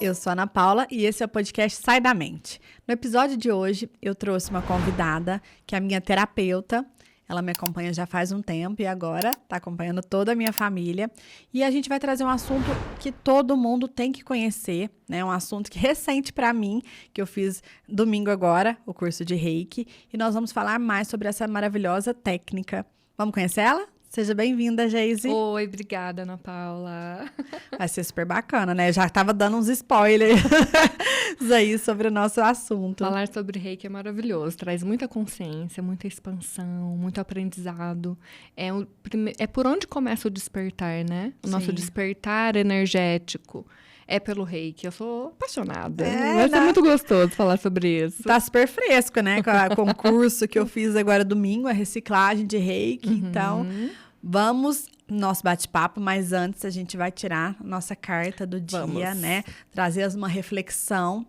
Eu sou a Ana Paula e esse é o podcast Sai da Mente. No episódio de hoje, eu trouxe uma convidada que é a minha terapeuta. Ela me acompanha já faz um tempo e agora está acompanhando toda a minha família. E a gente vai trazer um assunto que todo mundo tem que conhecer, né? Um assunto que recente para mim, que eu fiz domingo agora, o curso de Reiki. E nós vamos falar mais sobre essa maravilhosa técnica. Vamos conhecer ela? Seja bem-vinda, Geise. Oi, obrigada, Ana Paula. Vai ser super bacana, né? Eu já estava dando uns spoilers aí sobre o nosso assunto. Falar sobre Reiki é maravilhoso. Traz muita consciência, muita expansão, muito aprendizado. É por onde começa o despertar, né? O nosso despertar energético é pelo Reiki. Eu sou apaixonada. Vai ser muito gostoso falar sobre isso. Tá super fresco, né? Com o concurso que eu fiz agora domingo, a reciclagem de Reiki. Então, vamos no nosso bate-papo, mas antes a gente vai tirar a nossa carta do dia, né? Trazer uma reflexão.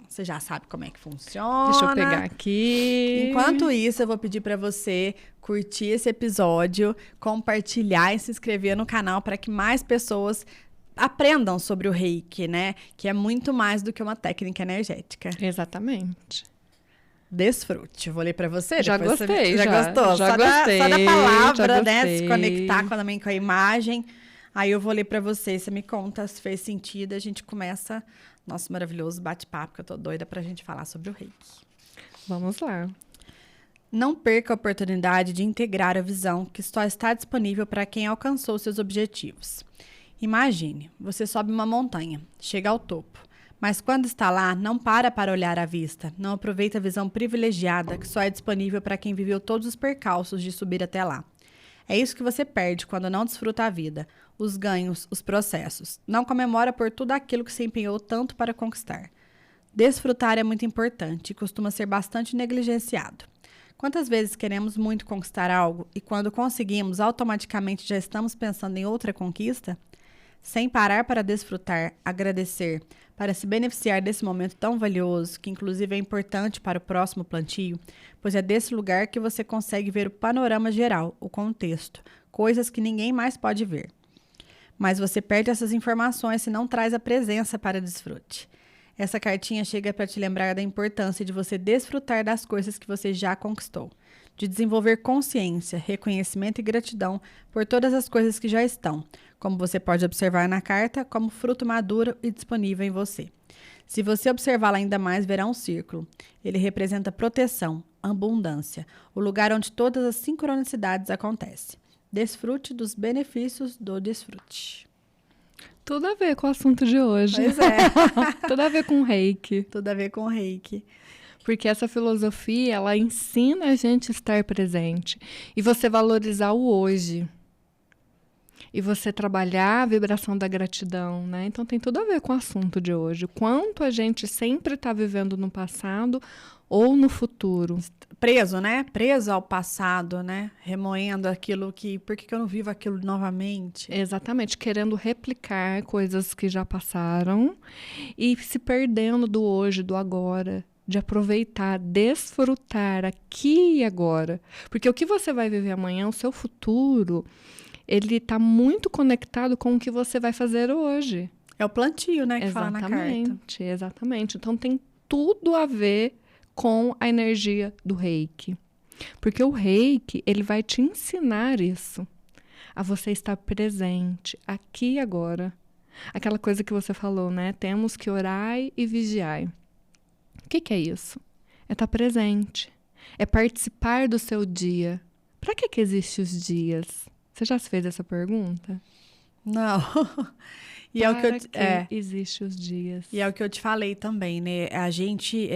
Você já sabe como é que funciona. Deixa eu pegar aqui. Enquanto isso, eu vou pedir para você curtir esse episódio, compartilhar e se inscrever no canal para que mais pessoas aprendam sobre o Reiki, né? Que é muito mais do que uma técnica energética. Exatamente. Desfrute. Vou ler para você. Já depois gostei. Já gostou? Já só gostei. Só da palavra, já né? gostei. Se conectar também com a imagem. Aí eu vou ler para você. Você me conta se fez sentido. A gente começa nosso maravilhoso bate-papo, que eu tô doida pra gente falar sobre o Reiki. Vamos lá. Não perca a oportunidade de integrar a visão que só está disponível para quem alcançou seus objetivos. Imagine, você sobe uma montanha, chega ao topo, mas quando está lá, não para olhar à vista, não aproveita a visão privilegiada que só é disponível para quem viveu todos os percalços de subir até lá. É isso que você perde quando não desfruta a vida, os ganhos, os processos. Não comemora por tudo aquilo que se empenhou tanto para conquistar. Desfrutar é muito importante e costuma ser bastante negligenciado. Quantas vezes queremos muito conquistar algo e quando conseguimos, automaticamente já estamos pensando em outra conquista? Sem parar para desfrutar, agradecer, para se beneficiar desse momento tão valioso, que inclusive é importante para o próximo plantio, pois é desse lugar que você consegue ver o panorama geral, o contexto, coisas que ninguém mais pode ver. Mas você perde essas informações se não traz a presença para desfrute. Essa cartinha chega para te lembrar da importância de você desfrutar das coisas que você já conquistou, de desenvolver consciência, reconhecimento e gratidão por todas as coisas que já estão, como você pode observar na carta, como fruto maduro e disponível em você. Se você observá-la ainda mais, verá um círculo. Ele representa proteção, abundância, o lugar onde todas as sincronicidades acontecem. Desfrute dos benefícios do desfrute. Tudo a ver com o assunto de hoje. Pois é. Tudo a ver com Reiki. Tudo a ver com Reiki. Porque essa filosofia, ela ensina a gente a estar presente. E você valorizar o hoje. E você trabalhar a vibração da gratidão, né? Então tem tudo a ver com o assunto de hoje. Quanto a gente sempre está vivendo no passado ou no futuro. Preso, né? Preso ao passado, né? Remoendo aquilo que... Por que eu não vivo aquilo novamente? Exatamente. Querendo replicar coisas que já passaram e se perdendo do hoje, do agora. De aproveitar, desfrutar aqui e agora. Porque o que você vai viver amanhã, o seu futuro, ele está muito conectado com o que você vai fazer hoje. É o plantio, né? Que fala na carta. Exatamente. Então tem tudo a ver com a energia do Reiki. Porque o Reiki, ele vai te ensinar isso. A você estar presente, aqui e agora. Aquela coisa que você falou, né? Temos que orar e vigiar. O que é isso? É estar presente. É participar do seu dia. Para que existem os dias? Você já se fez essa pergunta? Não. E Para que existem os dias? E é o que eu te falei também, né? A gente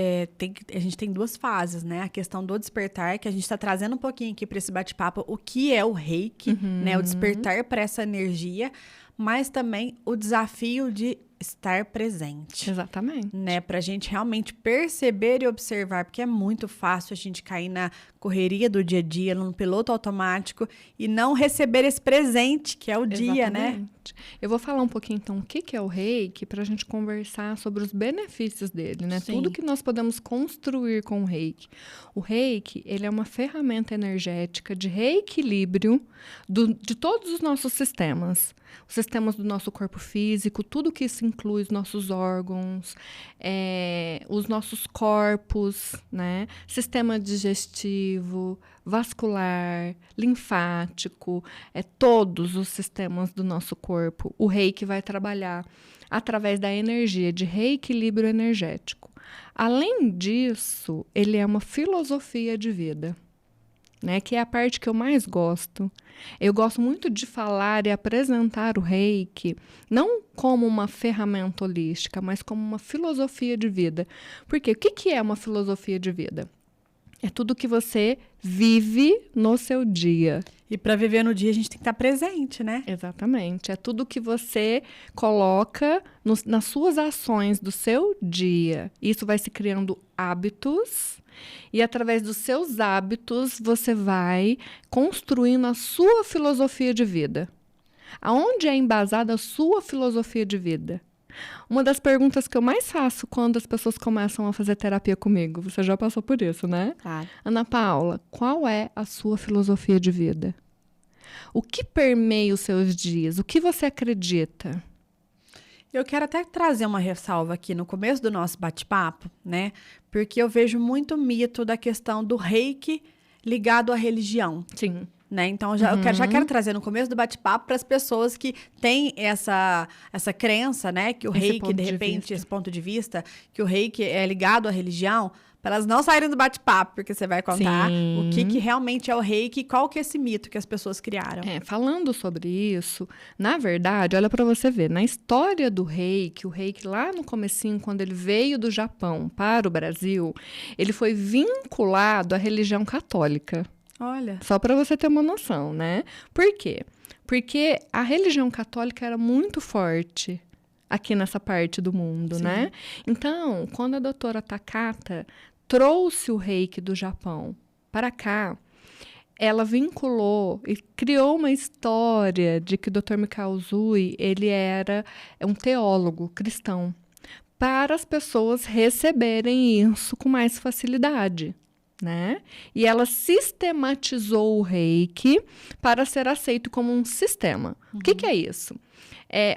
tem duas fases, né? A questão do despertar, que a gente está trazendo um pouquinho aqui para esse bate-papo, o que é o Reiki, né? O despertar para essa energia, mas também o desafio de estar presente. Exatamente. Né? Pra gente realmente perceber e observar, porque é muito fácil a gente cair na correria do dia a dia, no piloto automático e não receber esse presente, que é o dia, né? Eu vou falar um pouquinho, então, o que é o Reiki, pra gente conversar sobre os benefícios dele, né? Sim. Tudo que nós podemos construir com o Reiki. O Reiki, ele é uma ferramenta energética de reequilíbrio de todos os nossos sistemas. Os sistemas do nosso corpo físico, tudo que se inclui os nossos órgãos, os nossos corpos, né? Sistema digestivo, vascular, linfático, todos os sistemas do nosso corpo. O reiki vai trabalhar através da energia de reequilíbrio energético. Além disso, ele é uma filosofia de vida, né, que é a parte que eu mais gosto. Eu gosto muito de falar e apresentar o reiki, não como uma ferramenta holística, mas como uma filosofia de vida. Porque o que é uma filosofia de vida? É tudo que você vive no seu dia. E para viver no dia, a gente tem que estar presente, né? Exatamente. É tudo que você coloca nas suas ações do seu dia. Isso vai se criando hábitos. E através dos seus hábitos, você vai construindo a sua filosofia de vida. Aonde é embasada a sua filosofia de vida? Uma das perguntas que eu mais faço quando as pessoas começam a fazer terapia comigo, você já passou por isso, né? Claro. Ana Paula, qual é a sua filosofia de vida? O que permeia os seus dias? O que você acredita? Eu quero até trazer uma ressalva aqui no começo do nosso bate-papo, né? Porque eu vejo muito mito da questão do reiki ligado à religião. Sim. Né? Então, eu já quero trazer no começo do bate-papo para as pessoas que têm essa crença, né? Que o reiki, de repente, esse ponto de vista, que o reiki é ligado à religião, para elas não saírem do bate-papo, porque você vai contar o que realmente é o reiki e qual que é esse mito que as pessoas criaram. Falando sobre isso, na verdade, olha para você ver, na história do reiki, o reiki lá no comecinho, quando ele veio do Japão para o Brasil, ele foi vinculado à religião católica. Olha. Só para você ter uma noção, né? Por quê? Porque a religião católica era muito forte aqui nessa parte do mundo, né? Então, quando a doutora Takata trouxe o reiki do Japão para cá, ela vinculou e criou uma história de que o Dr. Mikao Usui, ele era um teólogo cristão, para as pessoas receberem isso com mais facilidade. Né? E ela sistematizou o reiki para ser aceito como um sistema. O que é isso?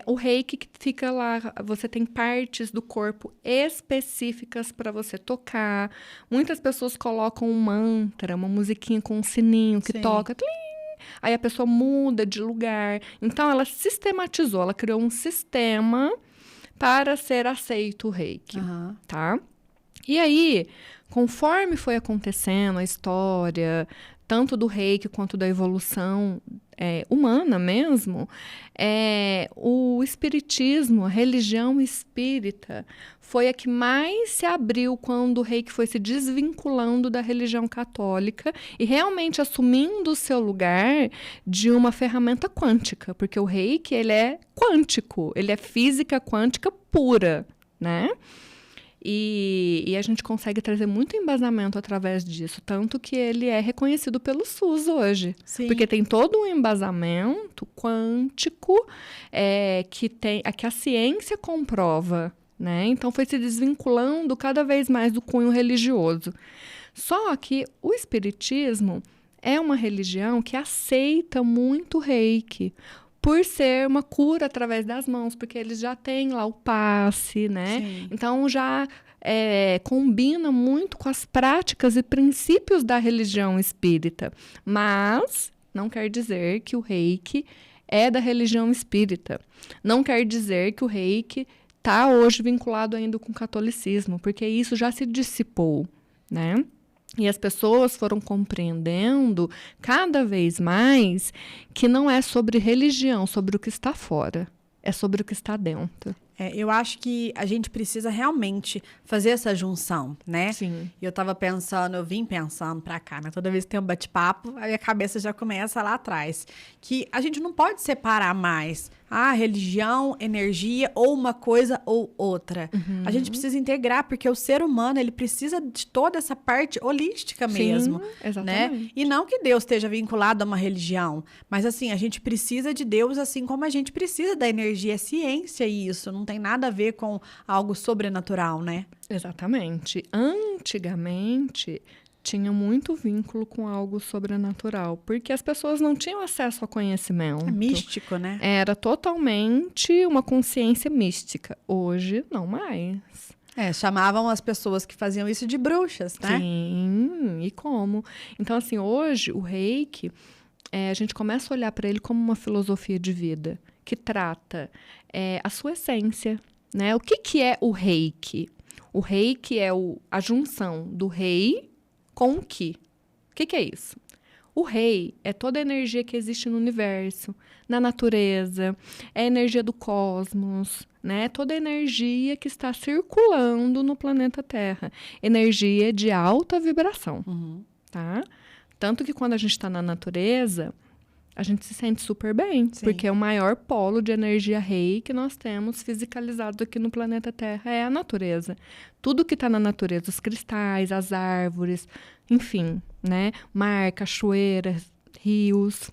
O reiki que fica lá, você tem partes do corpo específicas para você tocar. Muitas pessoas colocam um mantra, uma musiquinha com um sininho que toca. Tlim! Aí a pessoa muda de lugar. Então, ela sistematizou, ela criou um sistema para ser aceito o reiki. Tá? E aí, conforme foi acontecendo a história, tanto do reiki quanto da evolução humana mesmo, o espiritismo, a religião espírita, foi a que mais se abriu quando o reiki foi se desvinculando da religião católica e realmente assumindo o seu lugar de uma ferramenta quântica, porque o reiki, ele é quântico, ele é física quântica pura, né? E a gente consegue trazer muito embasamento através disso, tanto que ele é reconhecido pelo SUS hoje. Sim. Porque tem todo um embasamento quântico que a ciência comprova, né? Então foi se desvinculando cada vez mais do cunho religioso. Só que o espiritismo é uma religião que aceita muito reiki, por ser uma cura através das mãos, porque eles já têm lá o passe, né? Sim. Então, já combina muito com as práticas e princípios da religião espírita. Mas não quer dizer que o reiki é da religião espírita. Não quer dizer que o reiki está hoje vinculado ainda com o catolicismo, porque isso já se dissipou, né? E as pessoas foram compreendendo cada vez mais que não é sobre religião, sobre o que está fora, é sobre o que está dentro. Eu acho que a gente precisa realmente fazer essa junção, né? Sim. E eu vim pensando pra cá, né? Toda vez que tem um bate-papo, aí a cabeça já começa lá atrás. Que a gente não pode separar mais religião, energia, ou uma coisa ou outra. A gente precisa integrar, porque o ser humano, ele precisa de toda essa parte holística mesmo. Exatamente. Né? E não que Deus esteja vinculado a uma religião, mas assim, a gente precisa de Deus assim como a gente precisa da energia. É ciência isso, não tem nada a ver com algo sobrenatural, né? Exatamente. Antigamente, tinha muito vínculo com algo sobrenatural, porque as pessoas não tinham acesso a conhecimento. É místico, né? Era totalmente uma consciência mística. Hoje, não mais. Chamavam as pessoas que faziam isso de bruxas, né? Sim, e como? Então, assim, hoje o Reiki, a gente começa a olhar para ele como uma filosofia de vida, que trata a sua essência, né? O que é o Reiki? O Reiki é a junção do rei com o Ki. O que é isso? O rei é toda a energia que existe no universo, na natureza, é a energia do cosmos, né? Toda a energia que está circulando no planeta Terra. Energia de alta vibração, tá? Tanto que quando a gente está na natureza, a gente se sente super bem, Sim. porque é o maior polo de energia rei que nós temos fisicalizado aqui no planeta Terra é a natureza. Tudo que está na natureza, os cristais, as árvores, enfim, né? Mar, cachoeiras, rios,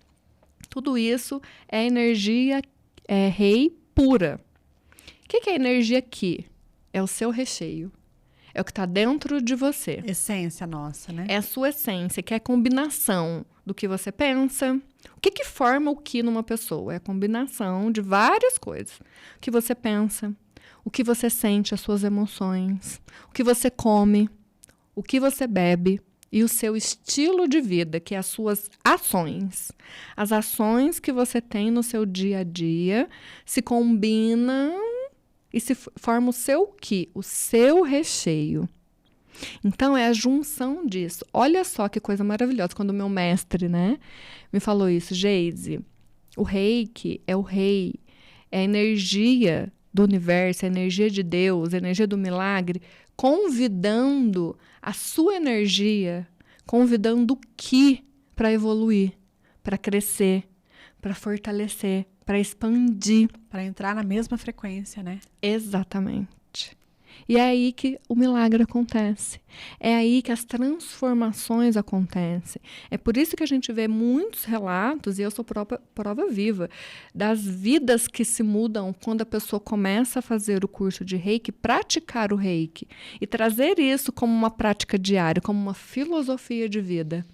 tudo isso é energia rei pura. O que é energia aqui? É o seu recheio. É o que está dentro de você. Essência nossa, né? É a sua essência, que é a combinação do que você pensa. O que forma o que numa pessoa? É a combinação de várias coisas. O que você pensa, o que você sente, as suas emoções, o que você come, o que você bebe e o seu estilo de vida, que é as suas ações. As ações que você tem no seu dia a dia se combinam e se forma o seu ki, o seu recheio. Então, é a junção disso. Olha só que coisa maravilhosa. Quando o meu mestre, né, me falou isso. Geise, o Reiki é o rei, é a energia do universo, a energia de Deus, a energia do milagre, convidando a sua energia, convidando o Ki para evoluir, para crescer, para fortalecer, para expandir. Para entrar na mesma frequência, né? Exatamente. E é aí que o milagre acontece. É aí que as transformações acontecem. É por isso que a gente vê muitos relatos, e eu sou prova viva, das vidas que se mudam quando a pessoa começa a fazer o curso de Reiki, praticar o Reiki, e trazer isso como uma prática diária, como uma filosofia de vida.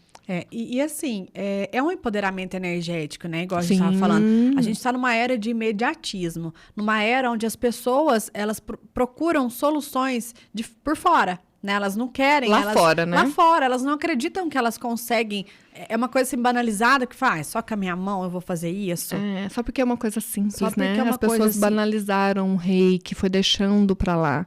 E assim, é um empoderamento energético, né? Igual a gente estava falando. A gente está numa era de imediatismo, numa era onde as pessoas, elas procuram soluções por fora, né? Elas não querem... Fora, né? Lá fora, elas não acreditam que elas conseguem... É uma coisa assim banalizada que faz, só com a minha mão eu vou fazer isso. Só porque é uma coisa simples, só porque né? é uma as pessoas coisa assim. Banalizaram o Reiki, foi deixando pra lá.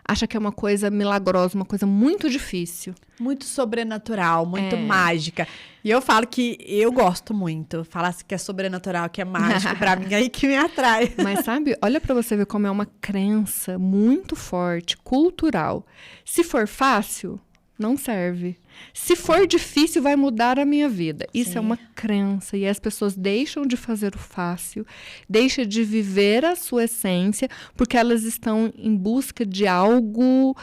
Acha que é uma coisa milagrosa, uma coisa muito difícil. Muito sobrenatural, muito mágica. E eu falo que eu gosto muito. Falar que é sobrenatural, que é mágico, pra mim, aí que me atrai. Mas sabe, olha pra você ver como é uma crença muito forte, cultural. Se for fácil, não serve. Se for difícil, vai mudar a minha vida. Isso é uma crença. E as pessoas deixam de fazer o fácil, deixam de viver a sua essência, porque elas estão em busca de algo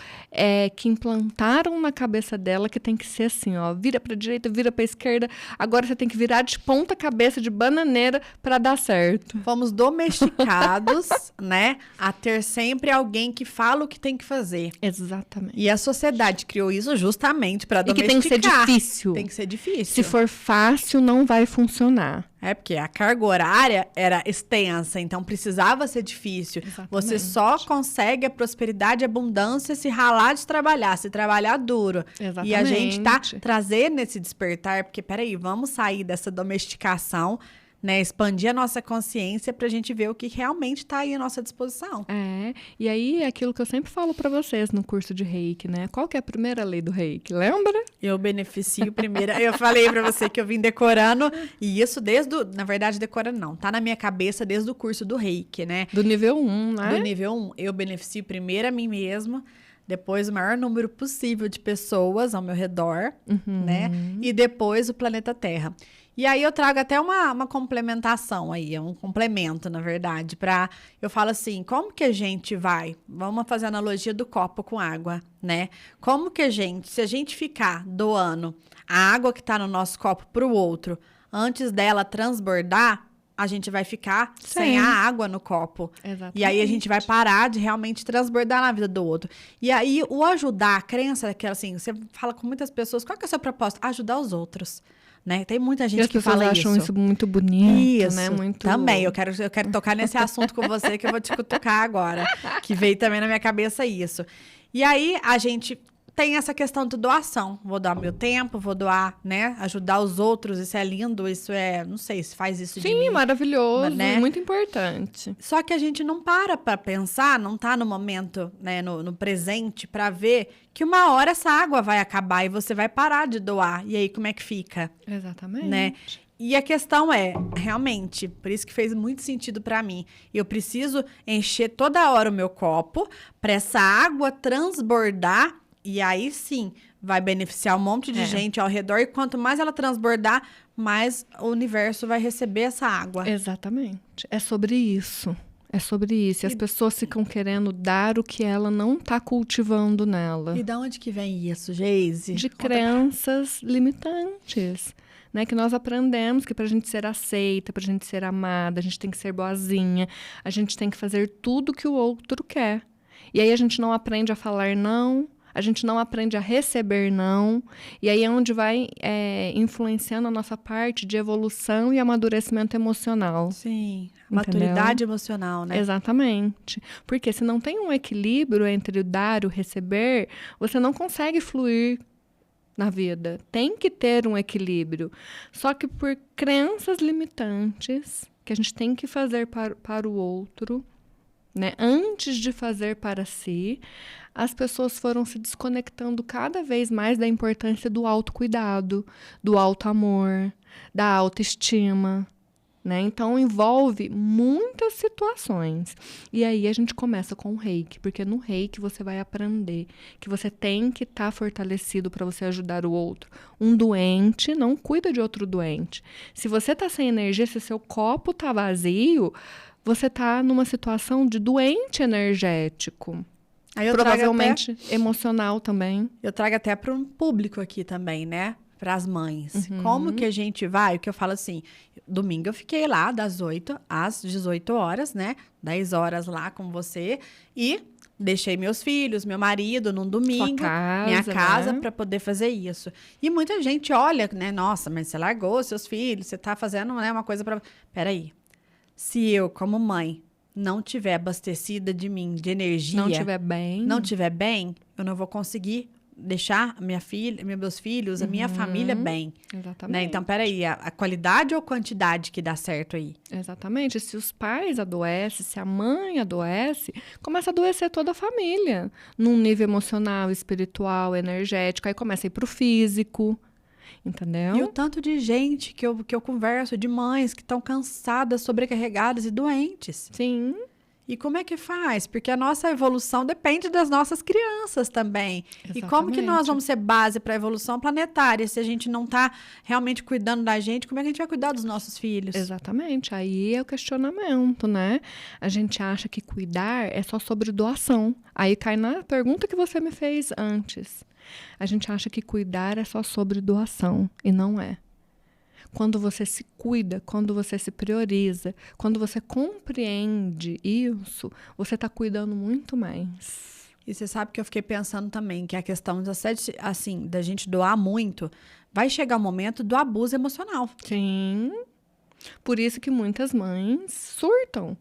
que implantaram na cabeça dela, que tem que ser assim, ó, vira para a direita, vira para a esquerda, agora você tem que virar de ponta cabeça, de bananeira, para dar certo. Fomos domesticados, né, a ter sempre alguém que fala o que tem que fazer. Exatamente. E a sociedade criou isso justamente para domesticar. E que tem que ser difícil. Tem que ser difícil. Se for fácil, não vai funcionar. Porque a carga horária era extensa, então precisava ser difícil. Exatamente. Você só consegue a prosperidade e a abundância se ralar de trabalhar, se trabalhar duro. Exatamente. E a gente tá trazendo esse despertar, porque peraí, vamos sair dessa domesticação, né? Expandir a nossa consciência pra gente ver o que realmente tá aí à nossa disposição. E aí é aquilo que eu sempre falo pra vocês no curso de Reiki, né? Qual que é a primeira lei do Reiki, lembra? Eu beneficio primeiro. Eu falei pra você que eu vim decorando, e isso na verdade, decorando não, tá na minha cabeça desde o curso do Reiki, né? Do nível 1, né? Do nível 1, eu beneficio primeiro a mim mesma, depois o maior número possível de pessoas ao meu redor, né? E depois o planeta Terra. E aí eu trago até uma complementação aí, um complemento, na verdade, eu falo assim, como que a gente vamos fazer a analogia do copo com água, né? Como que se a gente ficar doando a água que tá no nosso copo pro outro, antes dela transbordar, a gente vai ficar sem a água no copo. Exatamente. E aí a gente vai parar de realmente transbordar na vida do outro. E aí o ajudar, a crença que assim, você fala com muitas pessoas, qual que é a sua proposta? Ajudar os outros. Né? Tem muita gente que fala isso. As pessoas acham isso muito bonito, né? Muito... Também, eu quero tocar nesse assunto com você, que eu vou te cutucar agora. Que veio também na minha cabeça isso. E aí, a gente tem essa questão de doação. Vou doar meu tempo, vou doar, né? Ajudar os outros, isso é lindo, isso é... Não sei se faz isso de mim. Sim, maravilhoso, né? Muito importante. Só que a gente não para pensar, não tá no momento, né? No presente, pra ver que uma hora essa água vai acabar e você vai parar de doar. E aí, como é que fica? Exatamente. Né? E a questão é, realmente, por isso que fez muito sentido pra mim. Eu preciso encher toda hora o meu copo pra essa água transbordar. E aí sim, vai beneficiar um monte de gente ao redor. E quanto mais ela transbordar, mais o universo vai receber essa água. Exatamente. É sobre isso. É sobre isso. E as pessoas ficam querendo dar o que ela não está cultivando nela. E de onde que vem isso, Geise? De crenças limitantes. Né, que nós aprendemos que para a gente ser aceita, para a gente ser amada, a gente tem que ser boazinha, a gente tem que fazer tudo que o outro quer. E aí a gente não aprende a falar não, a gente não aprende a receber não, e aí é onde vai influenciando a nossa parte de evolução e amadurecimento emocional. Sim, maturidade emocional, né? Exatamente. Porque se não tem um equilíbrio entre o dar e o receber, você não consegue fluir na vida. Tem que ter um equilíbrio. Só que por crenças limitantes, que a gente tem que fazer para o outro, né? Antes de fazer para si, as pessoas foram se desconectando cada vez mais da importância do autocuidado, do autoamor, da autoestima. Né? Então, envolve muitas situações. E aí, a gente começa com o reiki, porque no reiki você vai aprender que você tem que estar fortalecido para você ajudar o outro. Um doente não cuida de outro doente. Se você está sem energia, se seu copo está vazio, você está numa situação de doente energético. Aí provavelmente emocional também. Eu trago até para um público aqui também, né? Para as mães. Como que a gente vai? O que eu falo assim, domingo eu fiquei lá das 8 às 18 horas, né? 10 horas lá com você e deixei meus filhos, meu marido num domingo, minha casa, né? Para poder fazer isso. E muita gente olha, né? Nossa, mas você largou seus filhos, você tá fazendo, né, uma coisa para... Peraí. Se eu, como mãe, não tiver abastecida de mim, de energia... Não tiver bem, eu não vou conseguir deixar minha filha, meus filhos, a minha família bem. Exatamente. Né? Então, peraí, a qualidade ou quantidade que dá certo aí? Exatamente. Se os pais adoecem, se a mãe adoece, começa a adoecer toda a família. Num nível emocional, espiritual, energético. Aí começa a ir pro físico. Entendeu? E o tanto de gente que eu converso, de mães que estão cansadas, sobrecarregadas e doentes. Sim. E como é que faz? Porque a nossa evolução depende das nossas crianças também. Exatamente. E como que nós vamos ser base para a evolução planetária se a gente não está realmente cuidando da gente? Como é que a gente vai cuidar dos nossos filhos? Exatamente. Aí é o questionamento, né? A gente acha que cuidar é só sobre doação. Aí cai na pergunta que você me fez antes. A gente acha que cuidar é só sobre doação. E não é. Quando você se cuida, quando você se prioriza, quando você compreende isso, você está cuidando muito mais. E você sabe que eu fiquei pensando também que a questão assim, da gente doar muito, vai chegar o momento do abuso emocional. Sim. Por isso que muitas mães surtam.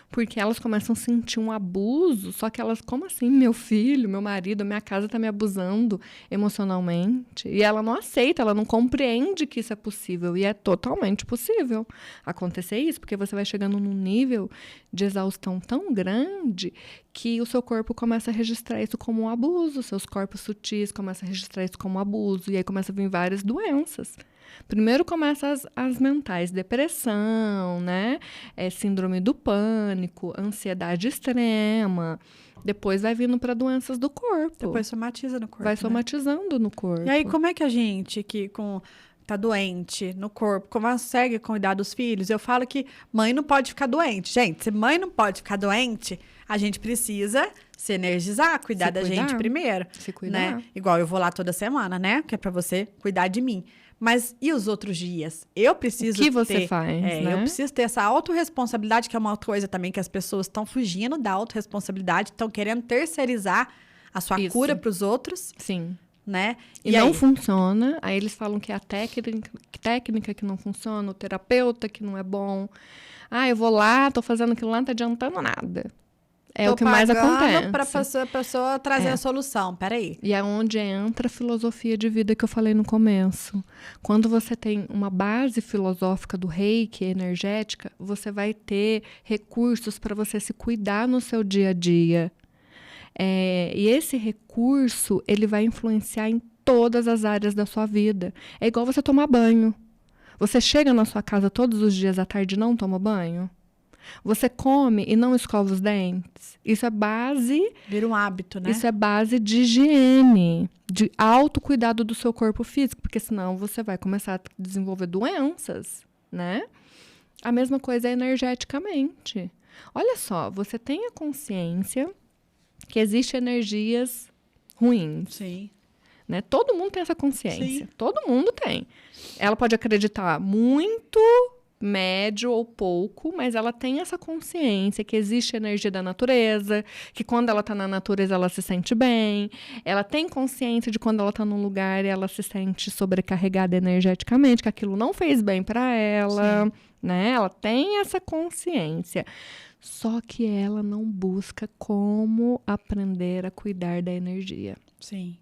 Porque elas começam a sentir um abuso, só que elas, como assim? Meu filho, meu marido, a minha casa está me abusando emocionalmente. E ela não aceita, ela não compreende que isso é possível. E é totalmente possível acontecer isso, porque você vai chegando num nível de exaustão tão grande que o seu corpo começa a registrar isso como um abuso, seus corpos sutis começam a registrar isso como um abuso, e aí começam a vir várias doenças. Primeiro começa as mentais, depressão, né? Síndrome do pânico, ansiedade extrema. Depois vai vindo para doenças do corpo. Depois somatiza no corpo. Vai somatizando no corpo. E aí, como é que a gente que tá doente no corpo, consegue cuidar dos filhos? Eu falo que mãe não pode ficar doente. Gente, se mãe não pode ficar doente, a gente precisa se energizar, cuidar da gente primeiro. Se cuidar. Né? Igual eu vou lá toda semana, né? Que é pra você cuidar de mim. Mas e os outros dias? Eu preciso O que você faz, né? Eu preciso ter essa autorresponsabilidade, que é uma coisa também que as pessoas estão fugindo da autorresponsabilidade, estão querendo terceirizar a sua Isso. cura para os outros, Sim. né? E não funciona. Aí eles falam que é a técnica que não funciona, o terapeuta que não é bom. Eu vou lá, tô fazendo aquilo lá, não tá adiantando nada. É o que mais acontece. Para a pessoa trazer a solução. Peraí. E é onde entra a filosofia de vida que eu falei no começo. Quando você tem uma base filosófica do reiki energética, você vai ter recursos para você se cuidar no seu dia a dia. E esse recurso, ele vai influenciar em todas as áreas da sua vida. É igual você tomar banho. Você chega na sua casa todos os dias à tarde e não toma banho? Você come e não escova os dentes? Isso é base... Vira um hábito, né? Isso é base de higiene, de autocuidado do seu corpo físico, porque senão você vai começar a desenvolver doenças, né? A mesma coisa é energeticamente. Olha só, você tem a consciência que existem energias ruins. Sim. Né? Todo mundo tem essa consciência. Sim. Todo mundo tem. Ela pode acreditar muito, médio ou pouco, mas ela tem essa consciência que existe energia da natureza, que quando ela está na natureza ela se sente bem. Ela tem consciência de quando ela está num lugar e ela se sente sobrecarregada energeticamente, que aquilo não fez bem para ela, né? Ela tem essa consciência. Só que ela não busca como aprender a cuidar da energia. Sim.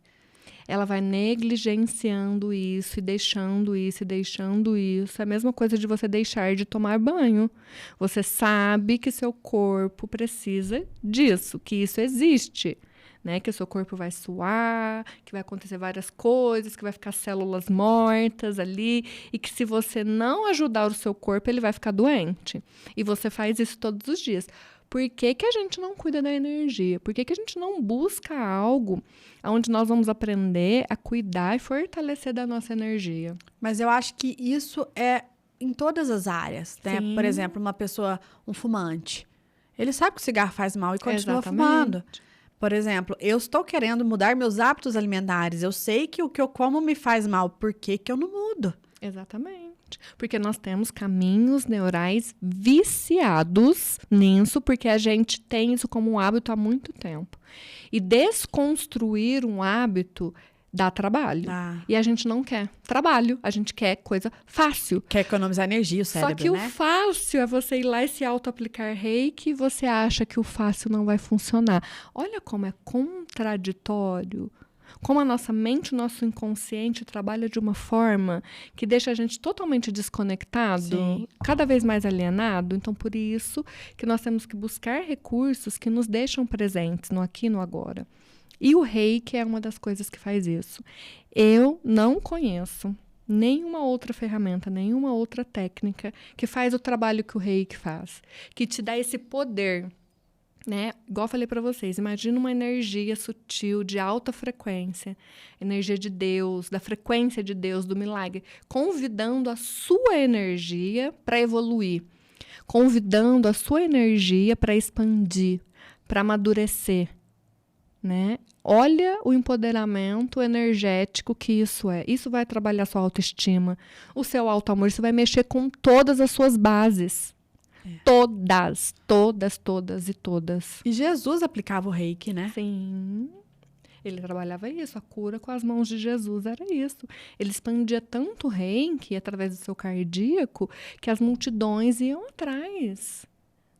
Ela vai negligenciando isso e deixando isso e deixando isso. É a mesma coisa de você deixar de tomar banho. Você sabe que seu corpo precisa disso, que isso existe, né? Que o seu corpo vai suar, que vai acontecer várias coisas, que vai ficar células mortas ali e que se você não ajudar o seu corpo, ele vai ficar doente. E você faz isso todos os dias. Por que a gente não cuida da energia? Por que a gente não busca algo onde nós vamos aprender a cuidar e fortalecer da nossa energia? Mas eu acho que isso é em todas as áreas, né? Sim. Por exemplo, uma pessoa, um fumante, ele sabe que o cigarro faz mal e continua Exatamente. fumando. Por exemplo, eu estou querendo mudar meus hábitos alimentares. Eu sei que o que eu como me faz mal. Por que eu não mudo? Exatamente. Porque nós temos caminhos neurais viciados nisso, porque a gente tem isso como um hábito há muito tempo. E desconstruir um hábito dá trabalho. E a gente não quer trabalho, a gente quer coisa fácil. Quer economizar energia, o cérebro, Só que né? o fácil é você ir lá e se auto-aplicar reiki e você acha que o fácil não vai funcionar. Olha como é contraditório. Como a nossa mente, o nosso inconsciente trabalha de uma forma que deixa a gente totalmente desconectado, Sim. cada vez mais alienado. Então, por isso que nós temos que buscar recursos que nos deixam presentes no aqui e no agora. E o reiki é uma das coisas que faz isso. Eu não conheço nenhuma outra ferramenta, nenhuma outra técnica que faz o trabalho que o reiki faz, que te dá esse poder, né? Igual eu falei para vocês, imagina uma energia sutil, de alta frequência, energia de Deus, da frequência de Deus, do milagre, convidando a sua energia para evoluir, convidando a sua energia para expandir, para amadurecer, né? Olha o empoderamento energético que isso é. Isso vai trabalhar sua autoestima, o seu auto-amor, isso vai mexer com todas as suas bases. Todas e todas. E Jesus aplicava o reiki, né? Sim. Ele trabalhava isso, a cura com as mãos de Jesus era isso. Ele expandia tanto o reiki através do seu cardíaco que as multidões iam atrás,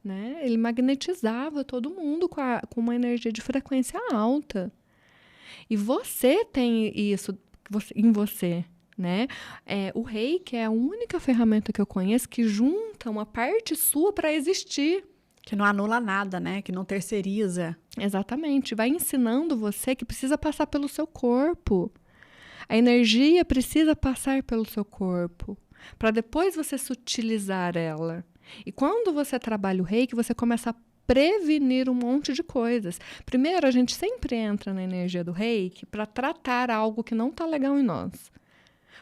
né? Ele magnetizava todo mundo com uma energia de frequência alta. E você tem isso em você, né? O reiki é a única ferramenta que eu conheço que junta uma parte sua para existir. Que não anula nada, né? Que não terceiriza. Exatamente. Vai ensinando você que precisa passar pelo seu corpo. A energia precisa passar pelo seu corpo para depois você sutilizar ela. E quando você trabalha o reiki, você começa a prevenir um monte de coisas. Primeiro, a gente sempre entra na energia do reiki para tratar algo que não está legal em nós.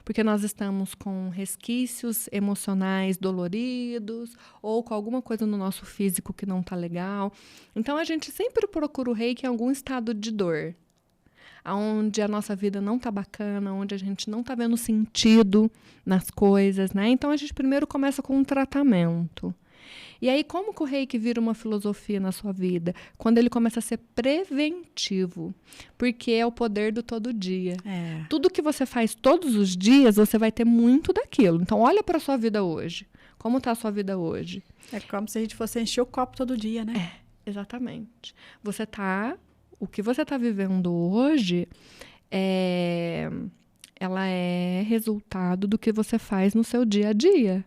Porque nós estamos com resquícios emocionais doloridos ou com alguma coisa no nosso físico que não está legal. Então, a gente sempre procura o reiki em algum estado de dor. onde a nossa vida não tá bacana, onde a gente não tá vendo sentido nas coisas, né? Então, a gente primeiro começa com um tratamento. E aí, como que o reiki vira uma filosofia na sua vida? Quando ele começa a ser preventivo, porque é o poder do todo dia. Tudo que você faz todos os dias, você vai ter muito daquilo. Então, olha para a sua vida hoje. Como está a sua vida hoje? É como se a gente fosse encher o copo todo dia, né? Exatamente. O que você está vivendo hoje, ela é resultado do que você faz no seu dia a dia.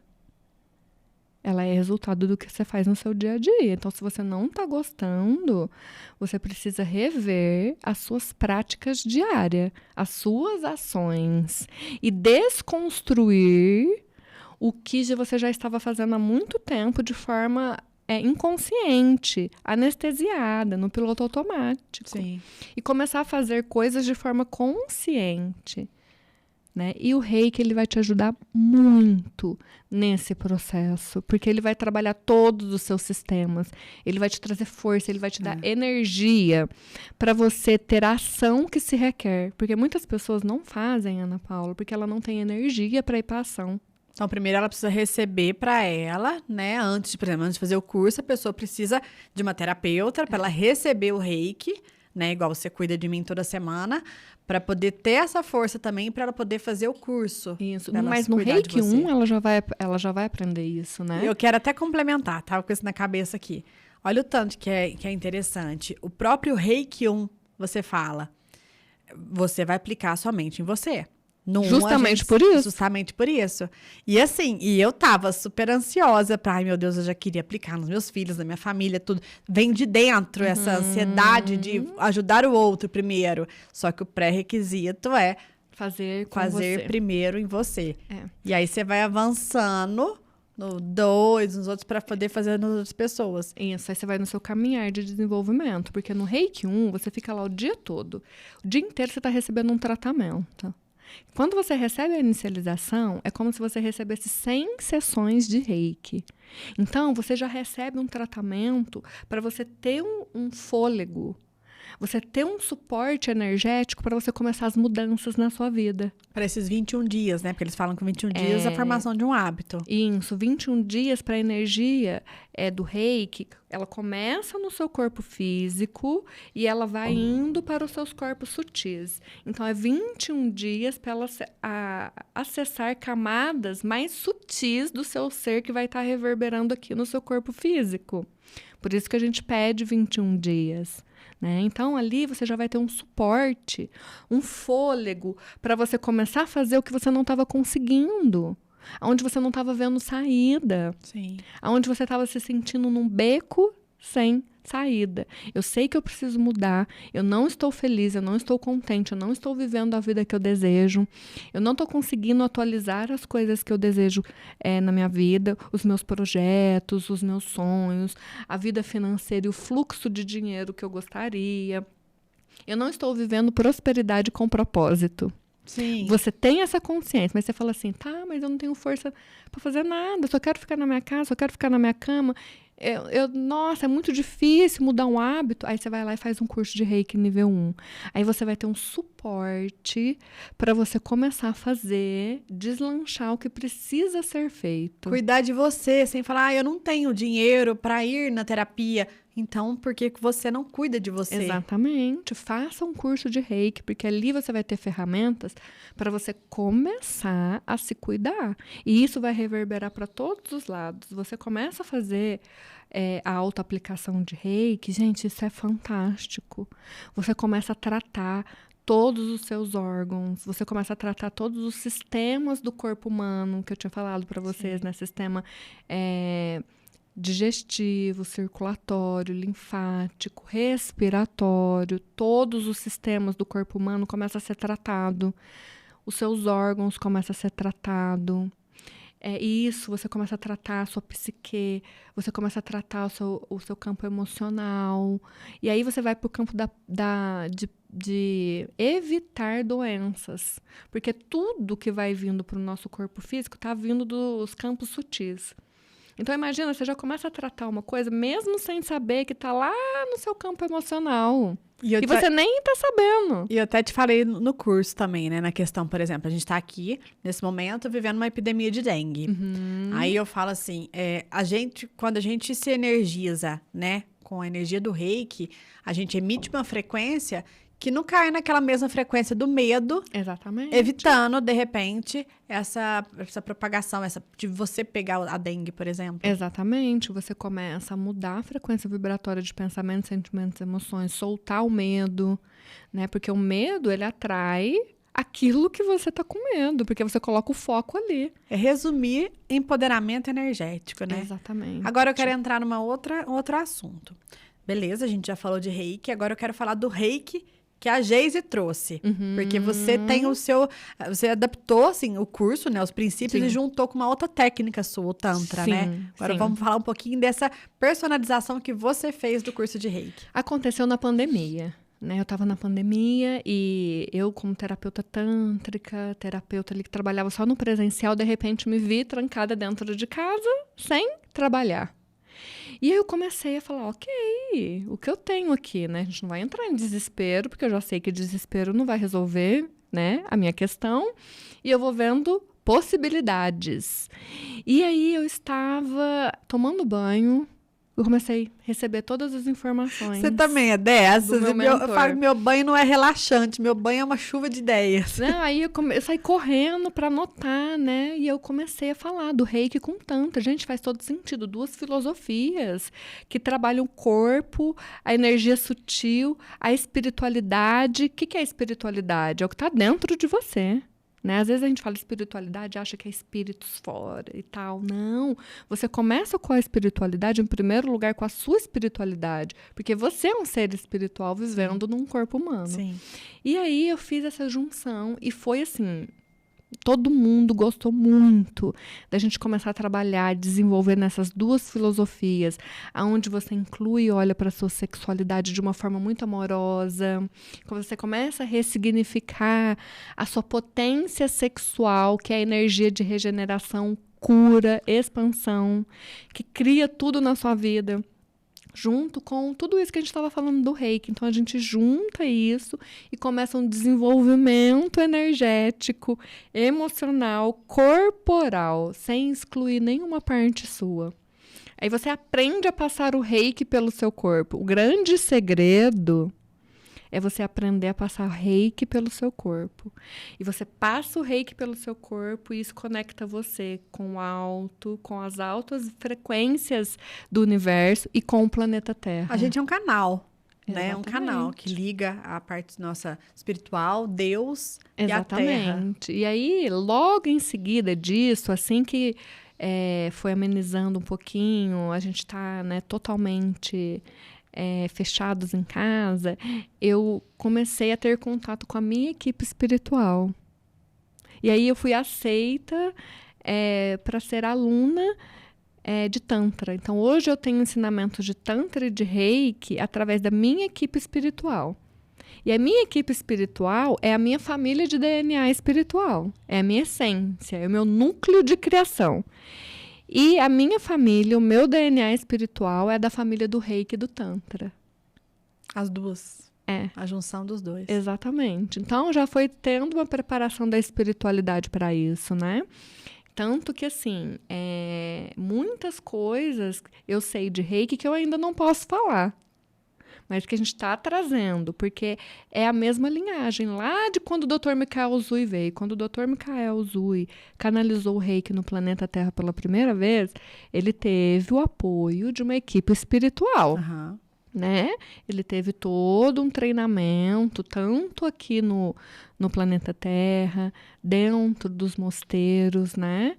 Ela é resultado do que você faz no seu dia a dia. Então, se você não está gostando, você precisa rever as suas práticas diárias, as suas ações e desconstruir o que você já estava fazendo há muito tempo de forma inconsciente, anestesiada, no piloto automático. Sim. E começar a fazer coisas de forma consciente. Né? E o reiki, ele vai te ajudar muito nesse processo, porque ele vai trabalhar todos os seus sistemas, ele vai te trazer força, ele vai te dar energia para você ter a ação que se requer, porque muitas pessoas não fazem, Ana Paula, porque ela não tem energia para ir para ação. Então, primeiro ela precisa receber para ela, né? Por exemplo, antes de fazer o curso, a pessoa precisa de uma terapeuta para ela receber o reiki, né? Igual você cuida de mim toda semana, para poder ter essa força também, para ela poder fazer o curso. Isso, mas no Reiki 1 ela já vai aprender isso, né? Eu quero até complementar, tava com isso na cabeça aqui. Olha o tanto que é interessante. O próprio Reiki 1, você fala, você vai aplicar somente em você. Justamente por isso. Justamente por isso. E assim, eu tava super ansiosa pra, ai meu Deus, eu já queria aplicar nos meus filhos, na minha família, tudo. Vem de dentro essa ansiedade de ajudar o outro primeiro. Só que o pré-requisito é fazer primeiro em você. E aí você vai avançando no 2, nos outros, pra poder fazer nas outras pessoas. Isso, aí você vai no seu caminhar de desenvolvimento. Porque no Reiki 1, você fica lá o dia todo. O dia inteiro você tá recebendo um tratamento. Quando você recebe a inicialização, é como se você recebesse 100 sessões de reiki. Então, você já recebe um tratamento para você ter um fôlego, você ter um suporte energético para você começar as mudanças na sua vida. Para esses 21 dias, né? Porque eles falam que 21 dias é a formação de um hábito. Isso, 21 dias para a energia do reiki, ela começa no seu corpo físico e ela vai indo para os seus corpos sutis. Então, é 21 dias para ela acessar camadas mais sutis do seu ser que vai estar reverberando aqui no seu corpo físico. Por isso que a gente pede 21 dias. Né? Então, ali você já vai ter um suporte, um fôlego para você começar a fazer o que você não estava conseguindo, onde você não estava vendo saída, Sim. onde você estava se sentindo num beco sem saída. Eu sei que eu preciso mudar, eu não estou feliz, eu não estou contente, eu não estou vivendo a vida que eu desejo, eu não estou conseguindo atualizar as coisas que eu desejo na minha vida, os meus projetos, os meus sonhos, a vida financeira e o fluxo de dinheiro que eu gostaria. Eu não estou vivendo prosperidade com propósito. Sim. Você tem essa consciência, mas você fala assim, tá, mas eu não tenho força para fazer nada, só quero ficar na minha casa, só quero ficar na minha cama. Nossa, é muito difícil mudar um hábito. Aí você vai lá e faz um curso de Reiki nível 1. Aí você vai ter um suporte para você começar a fazer, deslanchar o que precisa ser feito. Cuidar de você, sem falar, eu não tenho dinheiro para ir na terapia. Então, por que você não cuida de você? Exatamente. Faça um curso de Reiki, porque ali você vai ter ferramentas para você começar a se cuidar. E isso vai reverberar para todos os lados. Você começa a fazer a autoaplicação de Reiki, gente, isso é fantástico. Você começa a tratar todos os seus órgãos, você começa a tratar todos os sistemas do corpo humano, que eu tinha falado para vocês, né? Sistema digestivo, circulatório, linfático, respiratório, todos os sistemas do corpo humano começam a ser tratados. Os seus órgãos começam a ser tratados. Isso, você começa a tratar a sua psique, você começa a tratar o seu campo emocional. E aí você vai para o campo de evitar doenças. Porque tudo que vai vindo para o nosso corpo físico está vindo dos campos sutis. Então, imagina, você já começa a tratar uma coisa, mesmo sem saber que tá lá no seu campo emocional. E você nem tá sabendo. E eu até te falei no curso também, né? Na questão, por exemplo, a gente tá aqui, nesse momento, vivendo uma epidemia de dengue. Aí eu falo assim, quando a gente se energiza, né? Com a energia do reiki, a gente emite uma frequência que não cai naquela mesma frequência do medo. Exatamente. Evitando, de repente, essa propagação, de você pegar a dengue, por exemplo. Exatamente. Você começa a mudar a frequência vibratória de pensamentos, sentimentos, emoções, soltar o medo, né? Porque o medo, ele atrai aquilo que você tá com medo, porque você coloca o foco ali. É resumir empoderamento energético, né? Exatamente. Agora eu quero entrar numa outro assunto. Beleza, a gente já falou de reiki, agora eu quero falar do reiki que a Geise trouxe. Porque você tem você adaptou, assim, o curso, né? Os princípios e juntou com uma outra técnica sua, o Tantra, né? Agora vamos falar um pouquinho dessa personalização que você fez do curso de reiki. Aconteceu na pandemia, né? Eu estava na pandemia e eu, como terapeuta tântrica, terapeuta ali que trabalhava só no presencial, de repente me vi trancada dentro de casa, sem trabalhar. E aí eu comecei a falar, ok, o que eu tenho aqui, né? A gente não vai entrar em desespero, porque eu já sei que desespero não vai resolver, né, a minha questão. E eu vou vendo possibilidades. E aí eu estava tomando banho, eu comecei a receber todas as informações. Você também é dessas? Eu falo, meu banho não é relaxante, meu banho é uma chuva de ideias. Não, aí eu saí correndo para anotar, né? E eu comecei a falar do reiki com Tantra. Gente, faz todo sentido. 2 filosofias que trabalham o corpo, a energia sutil, a espiritualidade. O que é a espiritualidade? É o que está dentro de você. Né? Às vezes a gente fala espiritualidade, acha que é espíritos fora e tal. Não. Você começa com a espiritualidade, em primeiro lugar, com a sua espiritualidade. Porque você é um ser espiritual vivendo num corpo humano. Sim. E aí eu fiz essa junção e foi assim... Todo mundo gostou muito da gente começar a trabalhar, desenvolver nessas 2 filosofias, onde você inclui e olha para a sua sexualidade de uma forma muito amorosa, quando você começa a ressignificar a sua potência sexual, que é a energia de regeneração, cura, expansão, que cria tudo na sua vida, junto com tudo isso que a gente estava falando do reiki. Então, a gente junta isso e começa um desenvolvimento energético, emocional, corporal, sem excluir nenhuma parte sua. Aí você aprende a passar o reiki pelo seu corpo. O grande segredo é você aprender a passar reiki pelo seu corpo. E você passa o reiki pelo seu corpo e isso conecta você com o alto, com as altas frequências do universo e com o planeta Terra. A gente é um canal, né? Exatamente. Um canal que liga a parte nossa espiritual, Deus e a Terra. Exatamente. E aí, logo em seguida disso, assim que foi amenizando um pouquinho, a gente está, né, totalmente... fechados em casa, eu comecei a ter contato com a minha equipe espiritual. E aí eu fui aceita para ser aluna de Tantra. Então, hoje eu tenho ensinamentos de Tantra e de Reiki através da minha equipe espiritual. E a minha equipe espiritual é a minha família de DNA espiritual. É a minha essência, é o meu núcleo de criação. E a minha família, o meu DNA espiritual é da família do Reiki e do Tantra. As 2. A junção dos 2. Exatamente. Então, já foi tendo uma preparação da espiritualidade para isso, né? Tanto que, assim, muitas coisas eu sei de Reiki que eu ainda não posso falar. Mas que a gente está trazendo, porque é a mesma linhagem lá de quando o Dr. Michael Usui veio. Quando o Dr. Michael Usui canalizou o reiki no planeta Terra pela primeira vez, ele teve o apoio de uma equipe espiritual, né? Ele teve todo um treinamento, tanto aqui no planeta Terra, dentro dos mosteiros, né?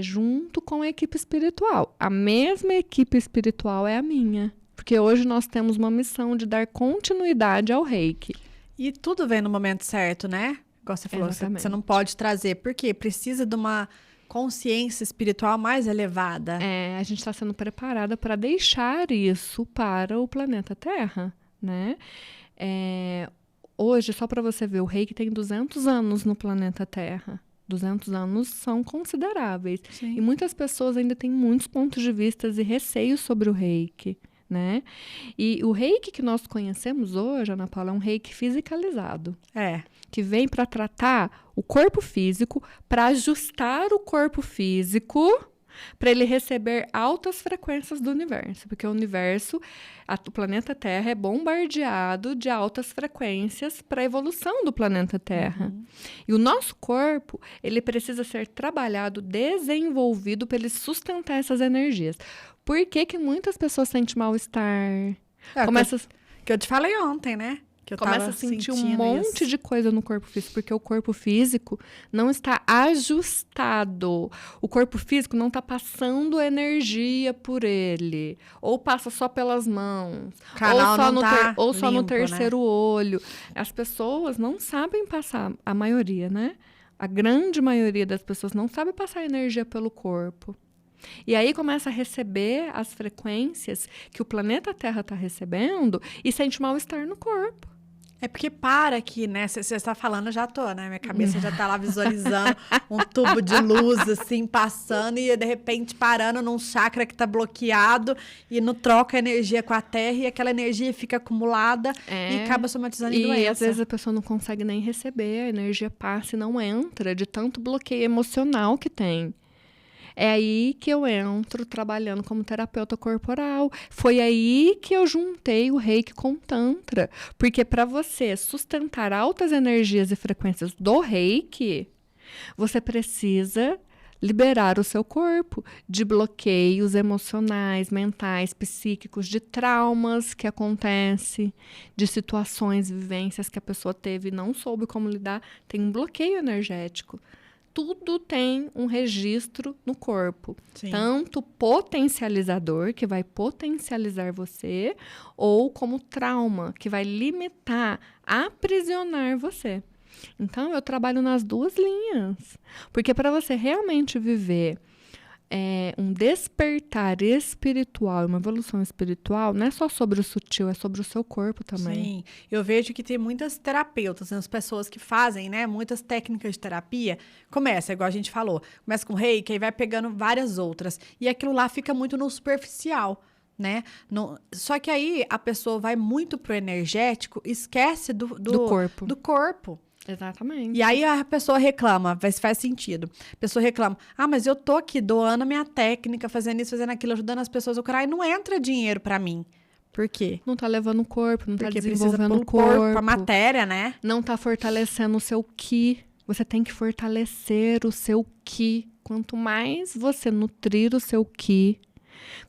Junto com a equipe espiritual. A mesma equipe espiritual é a minha. Porque hoje nós temos uma missão de dar continuidade ao reiki. E tudo vem no momento certo, né? Igual você falou, você não pode trazer. Porque precisa de uma consciência espiritual mais elevada. A gente está sendo preparada para deixar isso para o planeta Terra, né? Hoje, só para você ver, o reiki tem 200 anos no planeta Terra. 200 anos são consideráveis. Sim. E muitas pessoas ainda têm muitos pontos de vista e receios sobre o reiki, né? E o reiki que nós conhecemos hoje, Ana Paula, é um reiki fisicalizado. Que vem para tratar o corpo físico, para ajustar o corpo físico, para ele receber altas frequências do universo. Porque o universo, o planeta Terra é bombardeado de altas frequências para a evolução do planeta Terra. E o nosso corpo, ele precisa ser trabalhado, desenvolvido para ele sustentar essas energias. Por que que muitas pessoas sentem mal-estar? Que eu te falei ontem, né? Que eu começa a sentir um monte de coisa no corpo físico, porque o corpo físico não está ajustado. O corpo físico não está passando energia por ele. Ou passa só pelas mãos. Ou só no terceiro olho. As pessoas não sabem passar, a maioria, né? A grande maioria das pessoas não sabe passar energia pelo corpo. E aí começa a receber as frequências que o planeta Terra está recebendo e sente mal-estar no corpo. É porque para aqui, né? Você está falando, eu já tô, né? Minha cabeça já tá lá visualizando um tubo de luz, assim, passando e de repente parando num chakra que tá bloqueado e não troca energia com a Terra e aquela energia fica acumulada e acaba somatizando em doença. E às vezes a pessoa não consegue nem receber, a energia passa e não entra de tanto bloqueio emocional que tem. É aí que eu entro trabalhando como terapeuta corporal. Foi aí que eu juntei o reiki com o tantra. Porque para você sustentar altas energias e frequências do reiki, você precisa liberar o seu corpo de bloqueios emocionais, mentais, psíquicos, de traumas que acontecem, de situações, vivências que a pessoa teve e não soube como lidar. Tem um bloqueio energético. Tudo tem um registro no corpo. Sim. Tanto potencializador, que vai potencializar você, ou como trauma, que vai limitar, aprisionar você. Então, eu trabalho nas duas linhas. Porque para você realmente viver um despertar espiritual, uma evolução espiritual, não é só sobre o sutil, é sobre o seu corpo também. Sim, eu vejo que tem muitas terapeutas, né, as pessoas que fazem, né, muitas técnicas de terapia, começa, igual a gente falou, começa com reiki, aí vai pegando várias outras, e aquilo lá fica muito no superficial, né? Só que aí a pessoa vai muito pro energético, esquece do corpo. Do corpo. Exatamente. E aí a pessoa reclama, faz sentido. A pessoa reclama, mas eu tô aqui doando a minha técnica, fazendo isso, fazendo aquilo, ajudando as pessoas a curar, e não entra dinheiro pra mim. Por quê? Não tá levando o corpo, não porque tá desenvolvendo o corpo. A matéria, né? Não tá fortalecendo o seu ki. Você tem que fortalecer o seu ki. Quanto mais você nutrir o seu ki,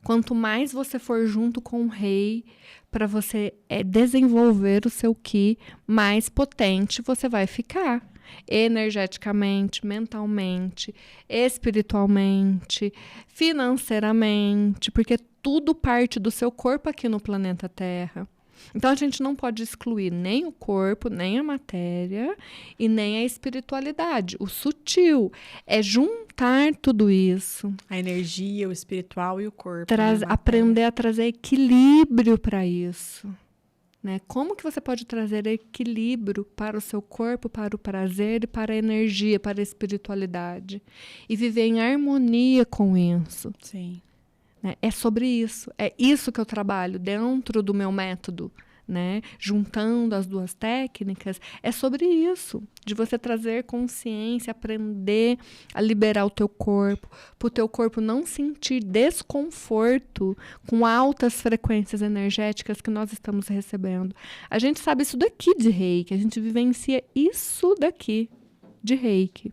quanto mais você for junto com o rei para você desenvolver o seu ki, mais potente você vai ficar. Energeticamente, mentalmente, espiritualmente, financeiramente, porque tudo parte do seu corpo aqui no planeta Terra. Então, a gente não pode excluir nem o corpo, nem a matéria e nem a espiritualidade. O sutil é juntar tudo isso. A energia, o espiritual e o corpo. Aprender a trazer equilíbrio para isso. Né? Como que você pode trazer equilíbrio para o seu corpo, para o prazer e para a energia, para a espiritualidade? E viver em harmonia com isso. Sim. É sobre isso. É isso que eu trabalho dentro do meu método, né? Juntando as duas técnicas. É sobre isso. De você trazer consciência, aprender a liberar o teu corpo. Para o teu corpo não sentir desconforto com altas frequências energéticas que nós estamos recebendo. A gente sabe isso daqui de reiki. A gente vivencia isso daqui de reiki.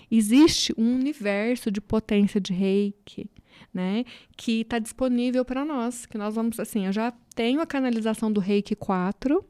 Existe um universo de potência de reiki, né, que está disponível para nós, que nós vamos, assim, eu já tenho a canalização do Reiki 4,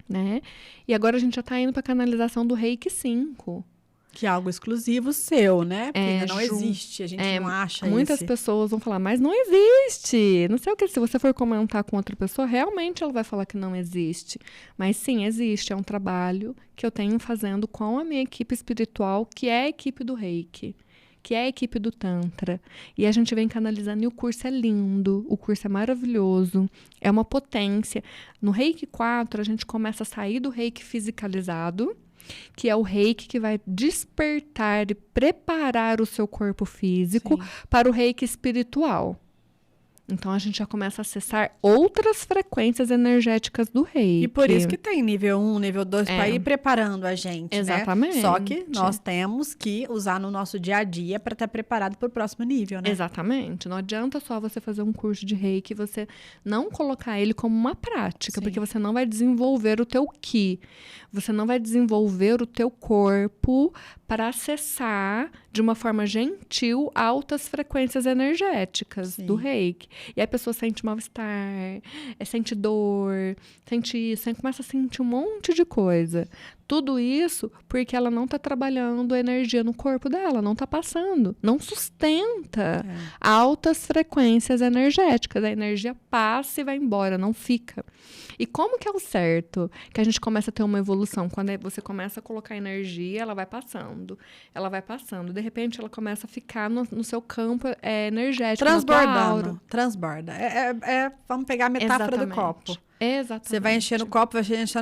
né, e agora a gente já está indo para a canalização do Reiki 5. Que é algo exclusivo seu, né? Porque ainda não existe, a gente não acha isso. Muitas pessoas vão falar, mas não existe, não sei o que, se você for comentar com outra pessoa, realmente ela vai falar que não existe, mas sim, existe, é um trabalho que eu tenho fazendo com a minha equipe espiritual, que é a equipe do Reiki, que é a equipe do Tantra. E a gente vem canalizando, e o curso é lindo, o curso é maravilhoso, é uma potência. No Reiki 4, a gente começa a sair do Reiki fisicalizado que é o reiki que vai despertar e preparar o seu corpo físico para o reiki espiritual. Então, a gente já começa a acessar outras frequências energéticas do reiki. E por isso que tem nível 1, nível 2, para ir preparando a gente, Exatamente. né? Só que nós temos que usar no nosso dia a dia para estar preparado para o próximo nível, né? Exatamente. Não adianta só você fazer um curso de reiki e você não colocar ele como uma prática, porque você não vai desenvolver o teu ki. Você não vai desenvolver o teu corpo para acessar de uma forma gentil altas frequências energéticas do reiki. E aí a pessoa sente mal-estar, sente dor, sente isso, aí começa a sentir um monte de coisa. Tudo isso porque ela não está trabalhando a energia no corpo dela, não está passando, não sustenta altas frequências energéticas. A energia passa e vai embora, não fica. E como que é o certo? Que a gente começa a ter uma evolução. Quando você começa a colocar energia, ela vai passando. De repente, ela começa a ficar no seu campo energético. Transbordando. Transborda. Vamos pegar a metáfora do copo. Exatamente. Você vai enchendo o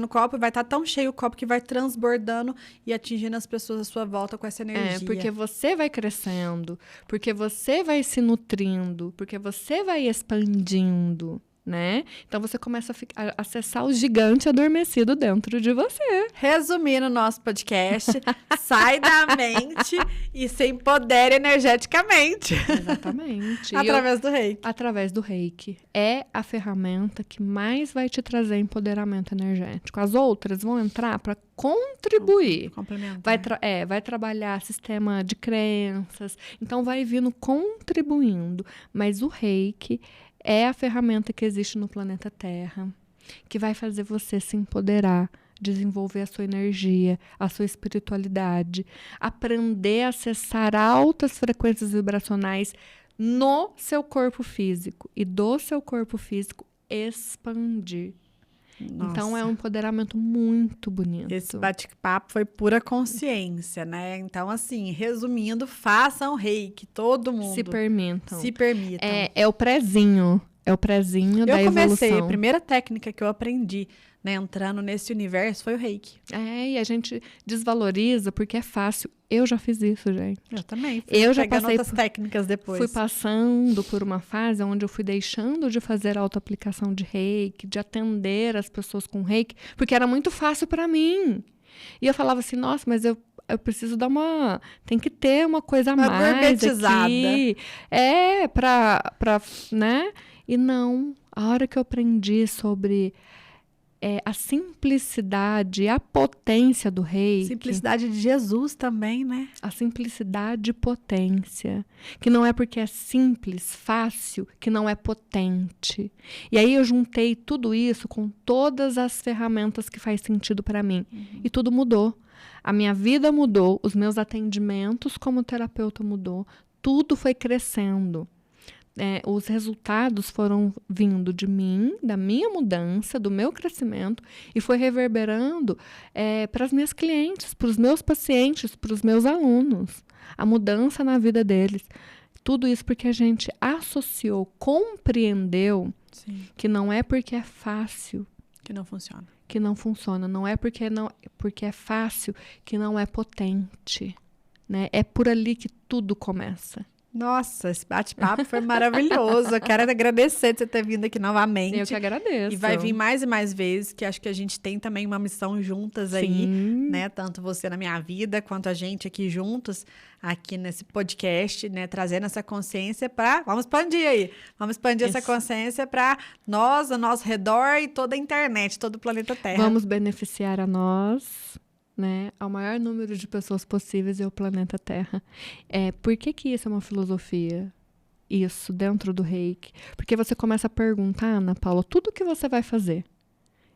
copo e vai estar tão cheio o copo que vai transbordando e atingindo as pessoas à sua volta com essa energia. Porque você vai crescendo, porque você vai se nutrindo, porque você vai expandindo, né? Então, você começa a acessar o gigante adormecido dentro de você. Resumindo o nosso podcast, sai da mente e se empodere energeticamente. Exatamente. Através do reiki. Através do reiki. É a ferramenta que mais vai te trazer empoderamento energético. As outras vão entrar para contribuir. Complementar. Vai trabalhar sistema de crenças. Então, vai vindo contribuindo. Mas o reiki é a ferramenta que existe no planeta Terra, que vai fazer você se empoderar, desenvolver a sua energia, a sua espiritualidade, aprender a acessar altas frequências vibracionais no seu corpo físico e do seu corpo físico expandir. Nossa. Então, é um empoderamento muito bonito. Esse bate-papo foi pura consciência, né? Então, assim, resumindo, façam reiki, todo mundo. Se permitam. É o prezinho. É o prezinho da evolução. A primeira técnica que eu aprendi, né, entrando nesse universo, foi o reiki. E a gente desvaloriza porque é fácil. Eu já fiz isso, gente. Eu também. Eu já passei outras técnicas depois. Fui passando por uma fase onde eu fui deixando de fazer autoaplicação de reiki, de atender as pessoas com reiki, porque era muito fácil para mim. E eu falava assim, nossa, mas eu preciso dar tem que ter uma coisa a mais aqui. Né? E não, a hora que eu aprendi sobre a simplicidade, a potência do reiki. Simplicidade de Jesus também, né? A simplicidade e potência. Que não é porque é simples, fácil, que não é potente. E aí eu juntei tudo isso com todas as ferramentas que faz sentido para mim. E tudo mudou. A minha vida mudou, os meus atendimentos como terapeuta mudou. Tudo foi crescendo. Os resultados foram vindo de mim, da minha mudança, do meu crescimento, e foi reverberando para as minhas clientes, para os meus pacientes, para os meus alunos. A mudança na vida deles. Tudo isso porque a gente associou, compreendeu que não é porque é fácil que não funciona. Que não funciona. Não é porque é fácil que não é potente. Né? É por ali que tudo começa. Nossa, esse bate-papo foi maravilhoso. Eu quero agradecer de você ter vindo aqui novamente. Eu que agradeço. E vai vir mais e mais vezes, que acho que a gente tem também uma missão juntas aí, né? Tanto você na minha vida, quanto a gente aqui juntos, aqui nesse podcast, né? Trazendo essa consciência para... Vamos expandir aí. Vamos expandir essa consciência para nós, ao nosso redor e toda a internet, todo o planeta Terra. Vamos beneficiar a nós... Né, ao maior número de pessoas possíveis é o planeta Terra. Por que isso é uma filosofia? Isso, dentro do reiki. Porque você começa a perguntar, Ana Paula, tudo que você vai fazer,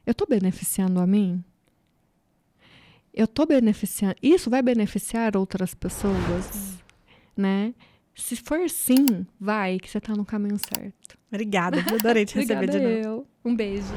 eu estou beneficiando a mim? Eu estou beneficiando... Isso vai beneficiar outras pessoas? Né? Se for sim, vai, que você está no caminho certo. Obrigada, adorei te receber de novo. Um beijo.